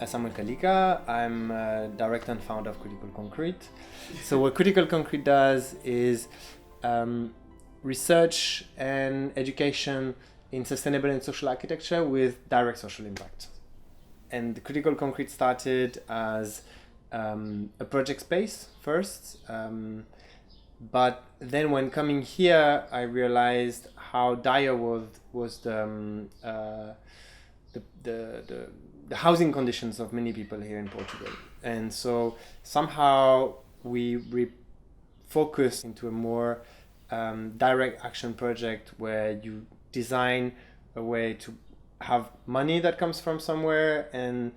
Samuel Kalika. I'm director and founder of Critical Concrete. So what Critical Concrete does is research and education in sustainable and social architecture with direct social impact. And Critical Concrete started as a project space first, but then when coming here, I realized how dire was the housing conditions of many people here in Portugal. And so somehow we refocused into a more direct action project where you design a way to have money that comes from somewhere and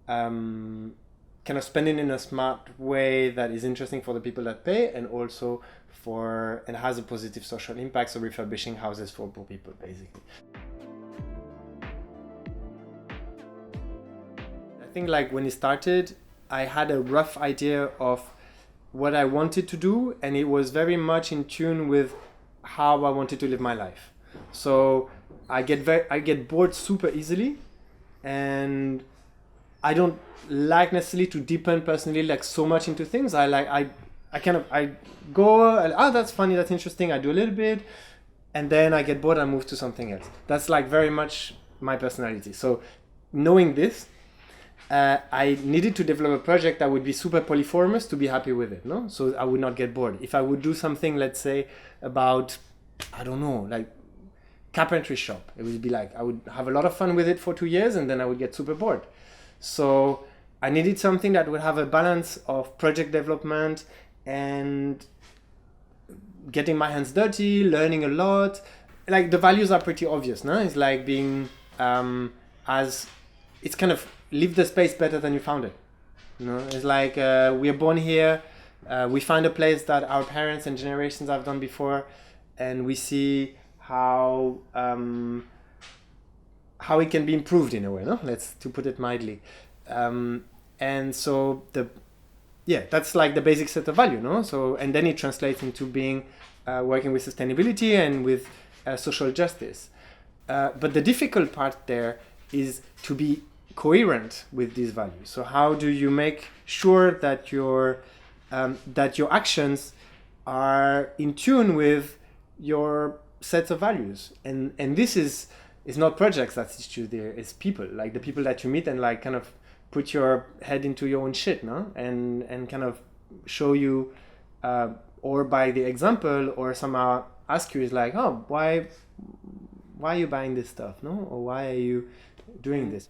kind of spend it in a smart way that is interesting for the people that pay and also and has a positive social impact, so refurbishing houses for poor people basically. I think like when it started, I had a rough idea of what I wanted to do, and it was very much in tune with how I wanted to live my life. So I get bored super easily, and I don't like necessarily to deepen personally like so much into things. I go, that's funny, that's interesting, I do a little bit, and then I get bored and move to something else. That's like very much my personality. So knowing this, I needed to develop a project that would be super polyformous to be happy with it, no? So I would not get bored. If I would do something, let's say, about, I don't know, like carpentry shop, it would be like, I would have a lot of fun with it for 2 years and then I would get super bored. So I needed something that would have a balance of project development and getting my hands dirty, learning a lot. Like the values are pretty obvious, no? It's like being it's kind of leave the space better than you found it. You know, it's like we are born here, we find a place that our parents and generations have done before, and we see how it can be improved in a way, no? To put it mildly. And so that's like the basic set of value, no? So, and then it translates into being working with sustainability and with social justice. But the difficult part there is to be coherent with these values. So how do you make sure that your actions are in tune with your sets of values? And this is not projects that teach you there, it's people, like the people that you meet and like kind of put your head into your own shit, no? And kind of show you or by the example or somehow ask you is like, oh, why are you buying this stuff, no? Or why are you doing this?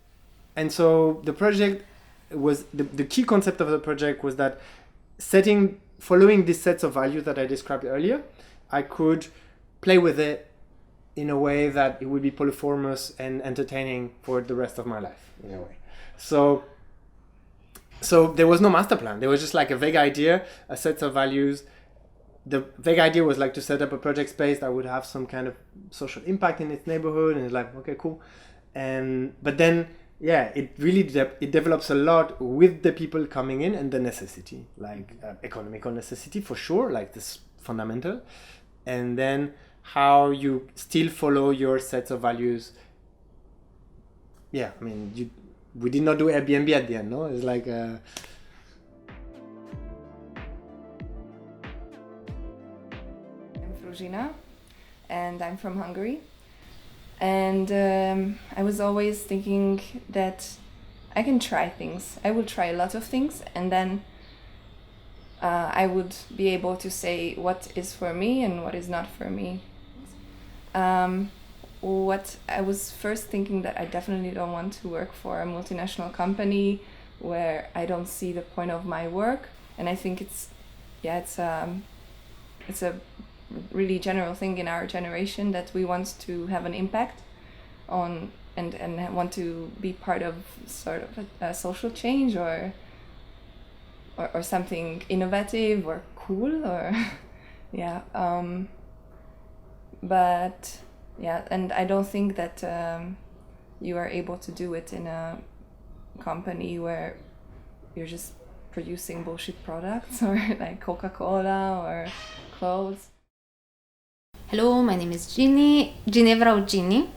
And so the project was, the key concept of the project was that following these sets of values that I described earlier, I could play with it in a way that it would be polyformous and entertaining for the rest of my life, in a way. So there was no master plan. There was just like a vague idea, a set of values. The vague idea was like to set up a project space that would have some kind of social impact in its neighborhood, and it's like, okay, cool. But then, it really it develops a lot with the people coming in and the necessity, like economical necessity for sure, like this fundamental, and then how you still follow your sets of values. Yeah, I mean, we did not do Airbnb at the end, no? It's like I'm Fruzsi, and I'm from Hungary. And I was always thinking that I can try things. I will try a lot of things, and then I would be able to say what is for me and what is not for me. What I was first thinking that I definitely don't want to work for a multinational company where I don't see the point of my work. And I think it's a really general thing in our generation that we want to have an impact on and want to be part of sort of a social change or something innovative or cool or and I don't think that you are able to do it in a company where you're just producing bullshit products or like Coca-Cola or clothes. Hello, my name is Ginni, Ginevra or Ginni.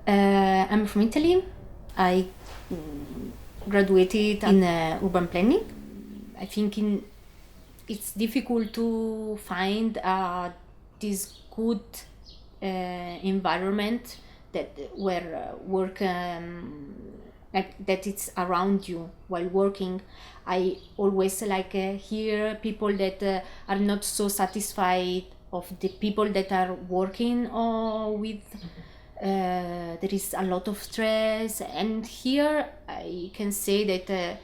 I'm from Italy. I graduated in urban planning. I think it's difficult to find this good environment that where work like that it's around you while working. I always hear people that are not so satisfied of the people that are working with. There is a lot of stress, and here I can say that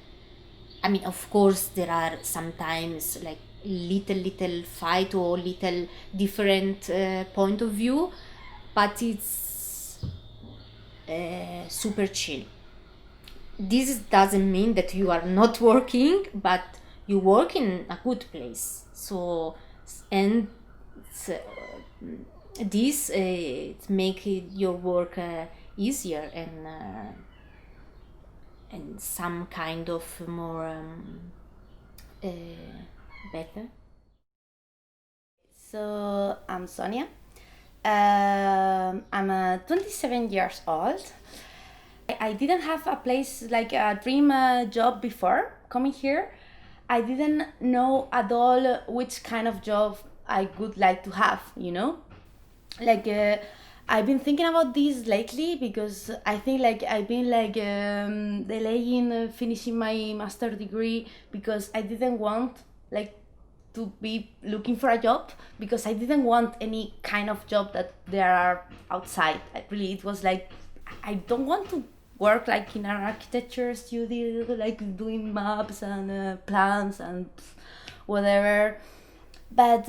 I mean, of course there are sometimes like little fight or little different point of view, but it's super chill. This doesn't mean that you are not working, but you work in a good place. So, and this make your work easier and some kind of more better. So I'm Sonia. I'm 27 years old. I didn't have a place like a dream job before coming here. I didn't know at all which kind of job I would like to have, you know? I've been thinking about this lately because I think I've been delaying finishing my master degree because I didn't want to be looking for a job because I didn't want any kind of job that there are outside. It was I don't want to work in an architecture studio, doing maps and plans and whatever. But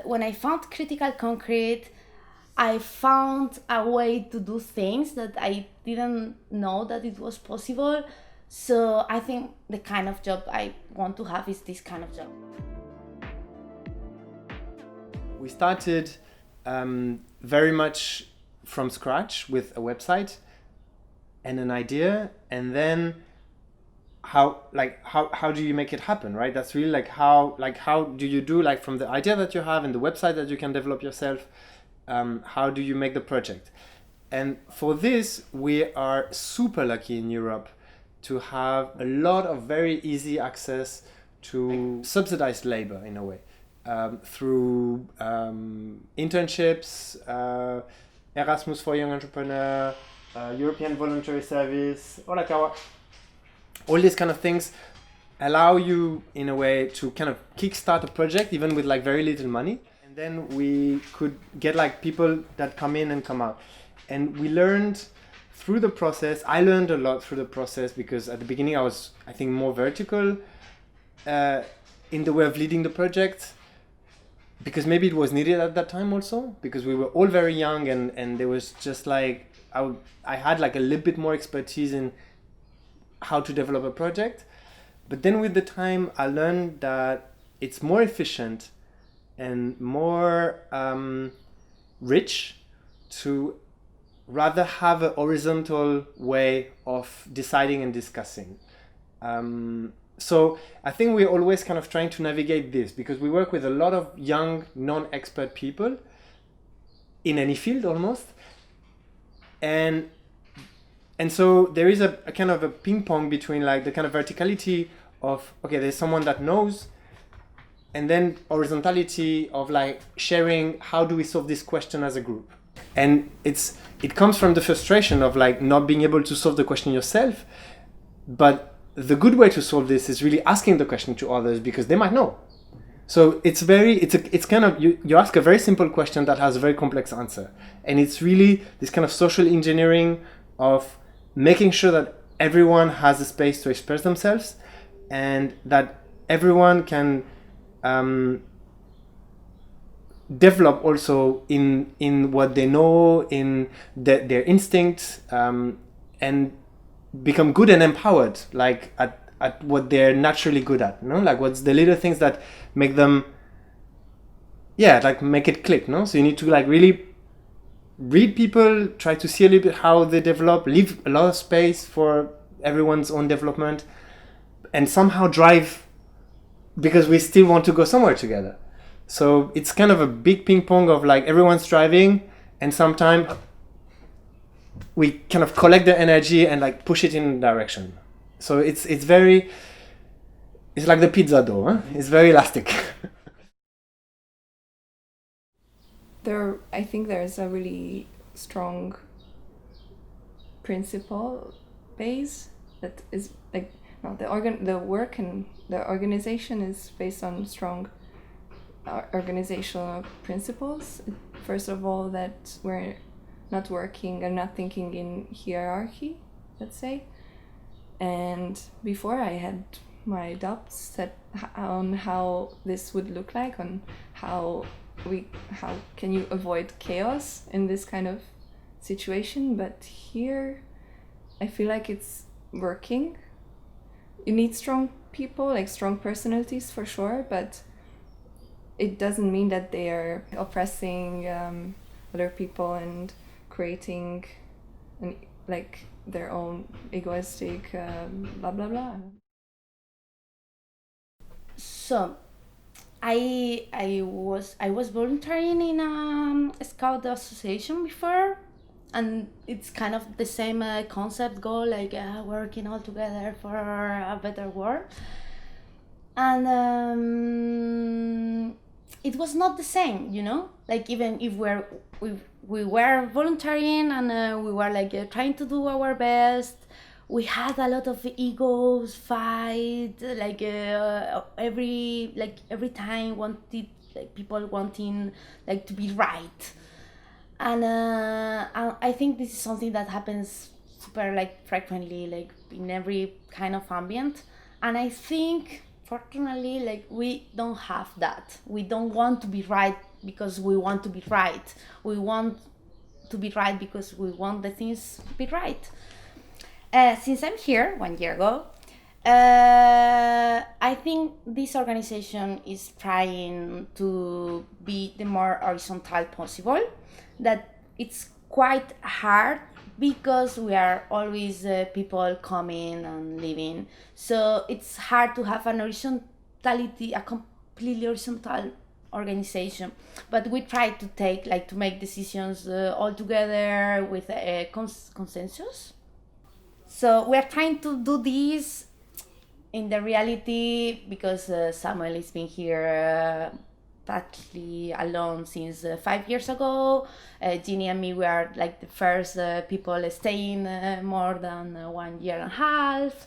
when I found critical concrete, I found a way to do things that I didn't know that it was possible. So I think the kind of job I want to have is this kind of job. We started very much from scratch with a website and an idea, and then how do you make it happen, right? That's really how do you do from the idea that you have and the website that you can develop yourself, how do you make the project? And for this, we are super lucky in Europe to have a lot of very easy access to subsidized labor in a way, through internships, Erasmus for Young Entrepreneur, European Voluntary Service, Hola Kahwa. All these kind of things allow you in a way to kind of kickstart a project even with very little money. And then we could get people that come in and come out. And we learned through the process, I learned a lot through the process because at the beginning I was, I think, more vertical in the way of leading the project, because maybe it was needed at that time also, because we were all very young and there was just I had a little bit more expertise in how to develop a project. But then with the time I learned that it's more efficient and more rich to rather have a horizontal way of deciding and discussing. So I think we're always kind of trying to navigate this because we work with a lot of young, non-expert people in any field almost. And so there is a kind of a ping pong between the kind of verticality of, okay, there's someone that knows, and then horizontality of sharing how do we solve this question as a group. And it comes from the frustration of not being able to solve the question yourself, but the good way to solve this is really asking the question to others because they might know. So it's kind of, you ask a very simple question that has a very complex answer. And it's really this kind of social engineering of making sure that everyone has a space to express themselves and that everyone can develop also in what they know, in their instincts, and become good and empowered at what they're naturally good at, what's the little things that make them make it click, so you need to really read people, try to see a little bit how they develop, leave a lot of space for everyone's own development, and somehow drive, because we still want to go somewhere together. So it's kind of a big ping pong of everyone's driving, and sometimes we kind of collect the energy and push it in a direction. So it's very, it's like the pizza dough, huh? It's very elastic. I think there's a really strong principle base that is like, no, the work and the organization is based on strong organizational principles. First of all, that we're not working and not thinking in hierarchy, let's say. And before, I had my doubts on how this would look like, on how can you avoid chaos in this kind of situation. But here I feel like it's working. You need strong people, like strong personalities for sure, but it doesn't mean that they are oppressing other people and creating like their own egoistic blah blah blah. So I was volunteering in a scout association before, and it's kind of the same concept goal, like working all together for a better world. And it was not the same, you know, like even if we were volunteering and we were like trying to do our best, we had a lot of egos fight, like every time people wanting like to be right. And I think this is something that happens super like frequently, like in every kind of ambient. And I think fortunately, like we don't have that. We don't want to be right because we want to be right. We want to be right because we want the things to be right. Since I'm here 1 year ago, I think this organization is trying to be the more horizontal possible. That it's quite hard because we are always people coming and leaving. So it's hard to have an horizontality, a completely horizontal organization. But we try to make decisions all together with a consensus. So we are trying to do this in the reality because Samuel has been here practically alone since 5 years ago. Ginni and me, we are like the first people staying more than 1 year and a half.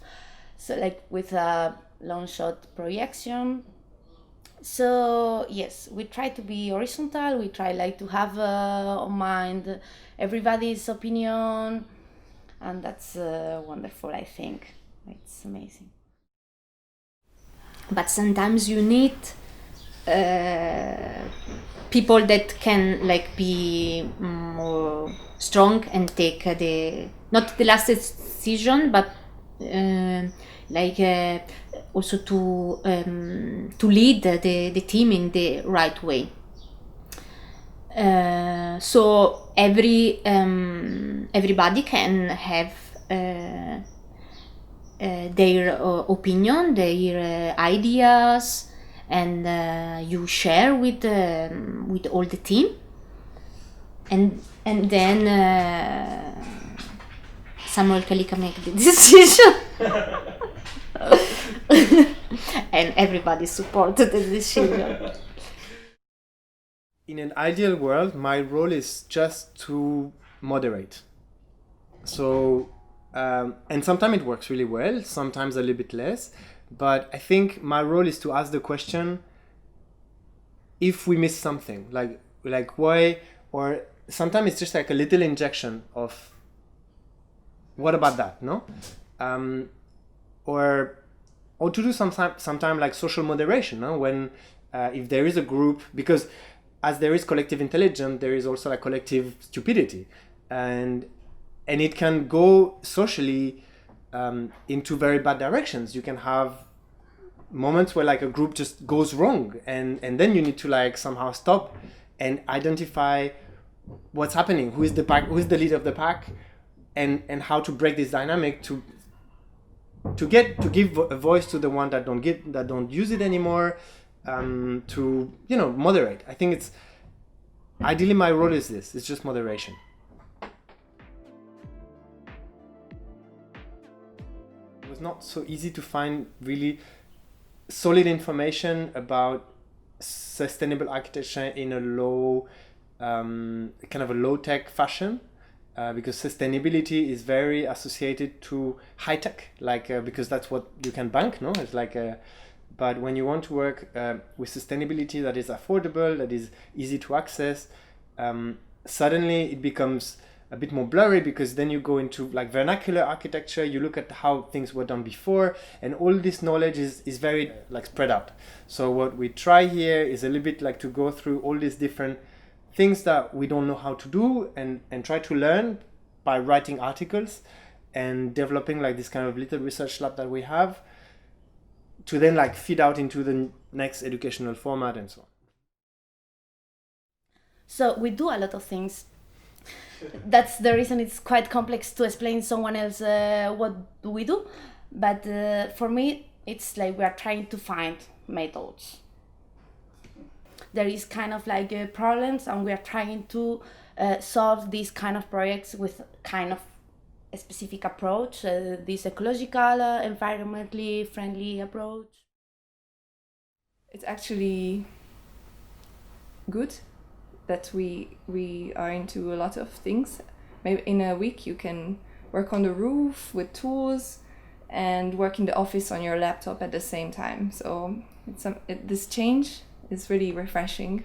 So like with a long shot projection. So yes, we try to be horizontal. We try like to have on mind everybody's opinion. And that's wonderful, I think. It's amazing. But sometimes you need people that can like be more strong and take not the last decision, but also to lead the team in the right way. So everybody can have their opinion, their ideas, and you share with all the team, and then Samuel Kalika make the decision, and everybody supported the decision. In an ideal world, my role is just to moderate. So, and sometimes it works really well, sometimes a little bit less. But I think my role is to ask the question if we miss something, like why, or sometimes it's just like a little injection of what about that, no? Or to do sometime like social moderation, no? When if there is a group, because as there is collective intelligence, there is also like collective stupidity, and it can go socially into very bad directions. You can have moments where like a group just goes wrong, and then you need to like somehow stop and identify what's happening, who is the leader of the pack, and how to break this dynamic to give a voice to the one that don't use it anymore, to moderate. I think it's ideally my role is this. It's just moderation. not so easy to find really solid information about sustainable architecture in a low, kind of a low-tech fashion, because sustainability is very associated to high-tech, because that's what you can bank, no? It's but when you want to work with sustainability that is affordable, that is easy to access, suddenly it becomes a bit more blurry, because then you go into like vernacular architecture, you look at how things were done before, and all this knowledge is very like spread out. So what we try here is a little bit like to go through all these different things that we don't know how to do, and try to learn by writing articles and developing like this kind of little research lab that we have, to then like feed out into the next educational format and so on. So we do a lot of things. That's the reason it's quite complex to explain someone else what do we do. But for me, it's like we are trying to find methods. There is kind of like problems, and we are trying to solve these kind of projects with kind of a specific approach, this ecological, environmentally friendly approach. It's actually good that we are into a lot of things. Maybe in a week you can work on the roof with tools and work in the office on your laptop at the same time. So this change is really refreshing,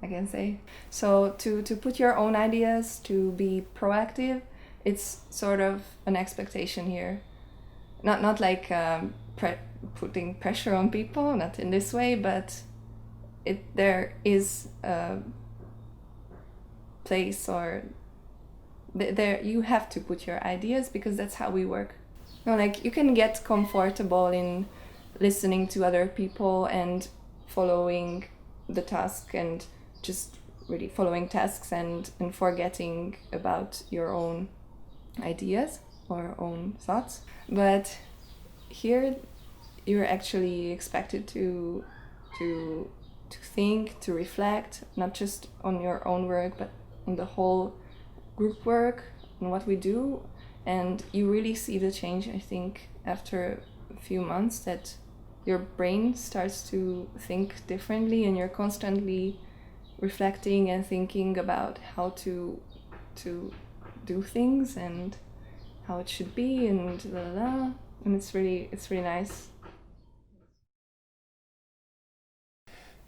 I can say. So to put your own ideas, to be proactive, it's sort of an expectation here. Not like putting pressure on people, not in this way, but there is a place, or there you have to put your ideas, because that's how we work. No, like you can get comfortable in listening to other people and following the task, and just really following tasks and forgetting about your own ideas or own thoughts. But here you're actually expected to think, to reflect, not just on your own work, but on the whole group work, on what we do. And you really see the change, I think, after a few months, that your brain starts to think differently, and you're constantly reflecting and thinking about how to do things and how it should be, and la la la. And it's really nice.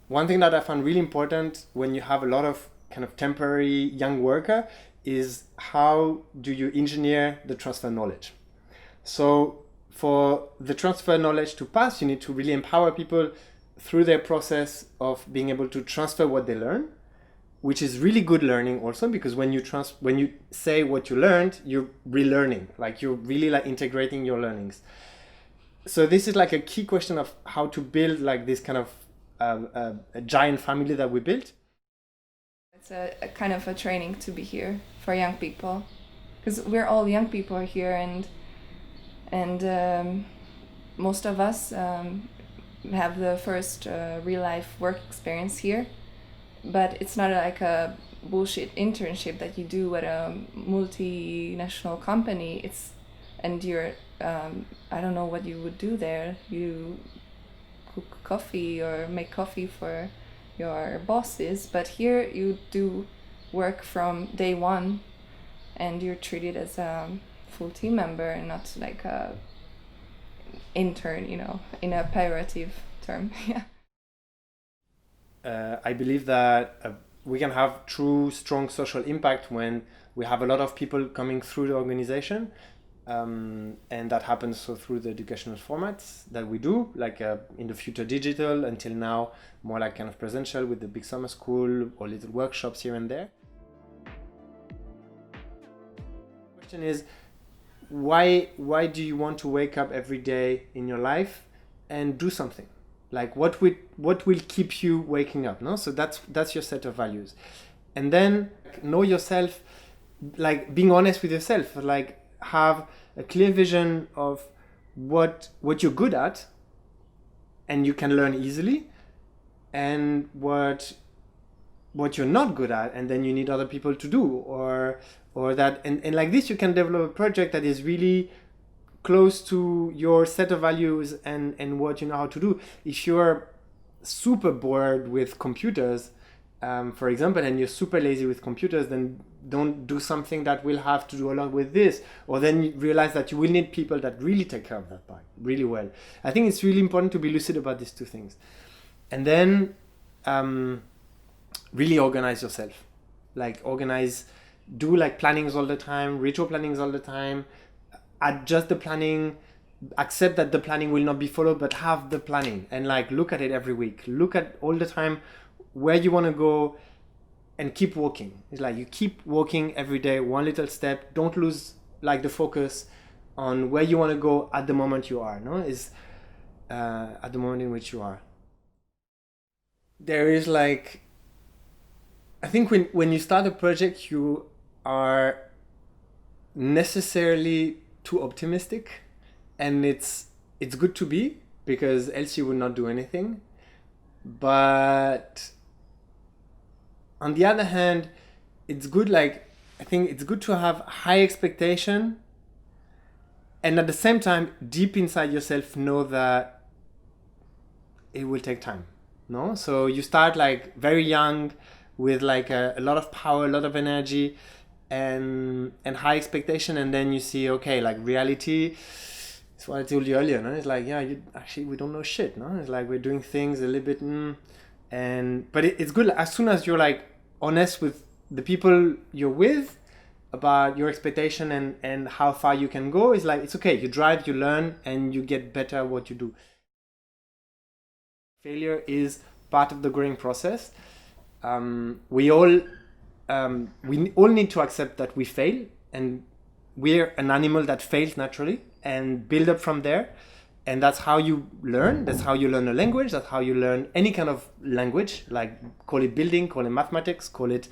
One thing that I found really important when you have a lot of kind of temporary young worker is how do you engineer the transfer knowledge. So for the transfer knowledge to pass, you need to really empower people through their process of being able to transfer what they learn, which is really good learning also, because when you say what you learned, you're relearning, like you're really like integrating your learnings. So this is like a key question of how to build like this kind of a giant family that we built. It's a kind of a training to be here for young people, because we're all young people here, and most of us have the first real life work experience here, but it's not like a bullshit internship that you do at a multinational company. And you're I don't know what you would do there. You cook coffee or make coffee for your bosses, but here you do work from day one, and you're treated as a full team member and not like a intern, in a pejorative term. Yeah. I believe that we can have true strong social impact when we have a lot of people coming through the organization, and that happens so through the educational formats that we do, like in the future digital, until now more like kind of presential with the big summer school or little workshops here and there. The question is, why do you want to wake up every day in your life and do something? Like what will keep you waking up, no? So that's your set of values. And then know yourself, like being honest with yourself, like have a clear vision of what you're good at and you can learn easily, and what you're not good at and then you need other people to do, or that, and like this you can develop a project that is really close to your set of values and what you know how to do. If you're super bored with computers, for example, and you're super lazy with computers, then don't do something that will have to do a lot with this, or then you realize that you will need people that really take care of that part really well. I think it's really important to be lucid about these two things. And then really organize yourself. Like do like plannings all the time, retro plannings all the time, adjust the planning, accept that the planning will not be followed, but have the planning and like look at it every week. Look at all the time where you want to go and keep walking. It's like you keep walking every day, one little step. Don't lose like the focus on where you want to go at the moment you are. No, is at the moment in which you are. There is like, I think when you start a project, you are necessarily too optimistic, and it's good to be, because else you would not do anything. But on the other hand, it's good, like, I think it's good to have high expectation, and at the same time, deep inside yourself, know that it will take time. No, so you start like very young with like a lot of power, a lot of energy, and high expectation, and then you see, okay, like reality. It's what I told you earlier. No, it's like, yeah, we don't know shit. No, it's like we're doing things a little bit, but it's good as soon as you're like honest with the people you're with about your expectation and how far you can go. It's like, it's okay. You drive, you learn, and you get better at what you do. Failure is part of the growing process. We all need to accept that we fail, and we're an animal that fails naturally, and build up from there. And that's how you learn. That's how you learn a language. That's how you learn any kind of language, like call it building, call it mathematics, call it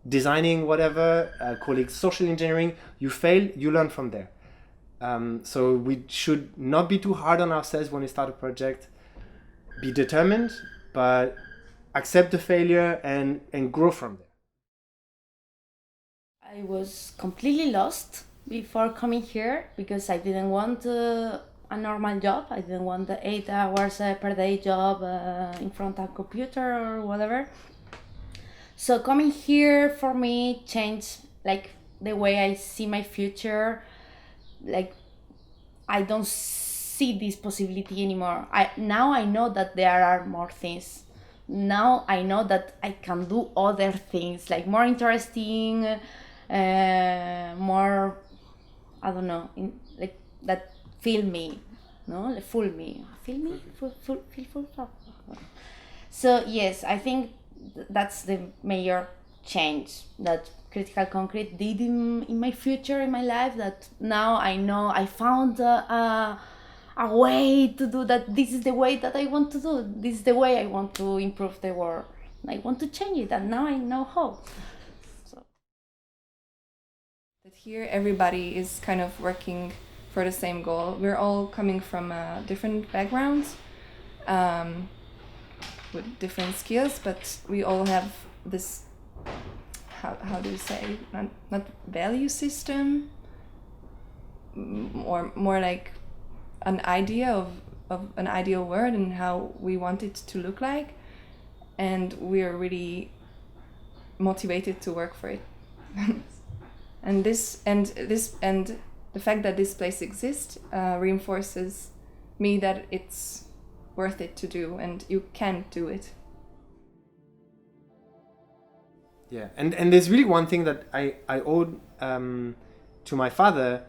designing, whatever, call it social engineering. You fail, you learn from there. So we should not be too hard on ourselves when we start a project. Be determined, but accept the failure and grow from there. I was completely lost before coming here because I didn't want a normal job. I didn't want the 8 hours per day job in front of a computer or whatever. So coming here for me changed like the way I see my future. Like I don't see this possibility anymore. Now I know that there are more things. Now I know that I can do other things, like more interesting, more, I don't know, like that feel me, no, like full me, feel me, full. So yes, I think that's the major change that Critical Concrete did in my future, in my life. That now I know I found a way to do that. This is the way that I want to do. This is the way I want to improve the world. I want to change it, and now I know how. So. That here everybody is kind of working for the same goal. We're all coming from different backgrounds, with different skills, but we all have this, how do you say, not value system, or more like an idea of an ideal world and how we want it to look like, and we're really motivated to work for it. and the fact that this place exists reinforces me that it's worth it to do, and you can do it. Yeah, and there's really one thing that I owed to my father,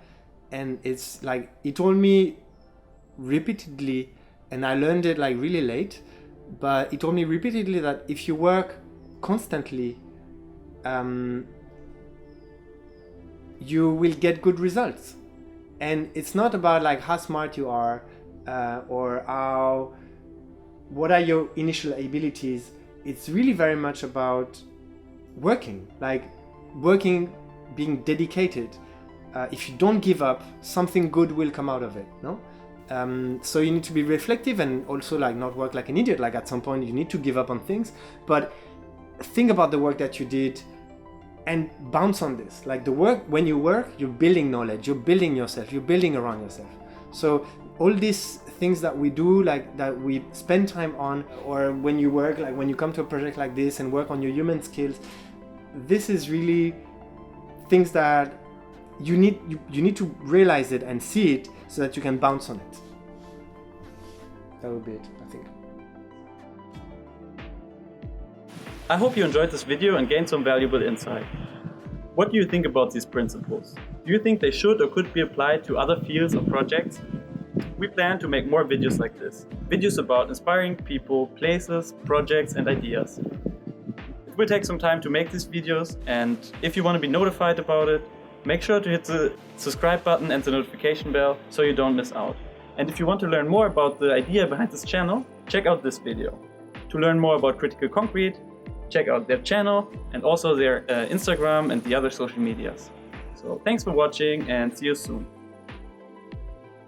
and it's like he told me repeatedly, and I learned it like really late, but he told me repeatedly that if you work constantly, you will get good results. And it's not about like how smart you are, or what are your initial abilities. It's really very much about working, being dedicated. If you don't give up, something good will come out of it, no? So you need to be reflective and also like not work like an idiot. Like at some point you need to give up on things, but think about the work that you did and bounce on this. Like the work, when you work, you're building knowledge, you're building yourself, you're building around yourself. So all these things that we do, like that we spend time on, or when you work, like when you come to a project like this and work on your human skills, this is really things that you need to realize it and see it so that you can bounce on it. That would be it, I think. I hope you enjoyed this video and gained some valuable insight. What do you think about these principles? Do you think they should or could be applied to other fields or projects? We plan to make more videos like this. Videos about inspiring people, places, projects and ideas. It will take some time to make these videos, and if you want to be notified about it, make sure to hit the subscribe button and the notification bell so you don't miss out. And if you want to learn more about the idea behind this channel, check out this video. To learn more about Critical Concrete, check out their channel and also their Instagram and the other social medias. So thanks for watching and see you soon.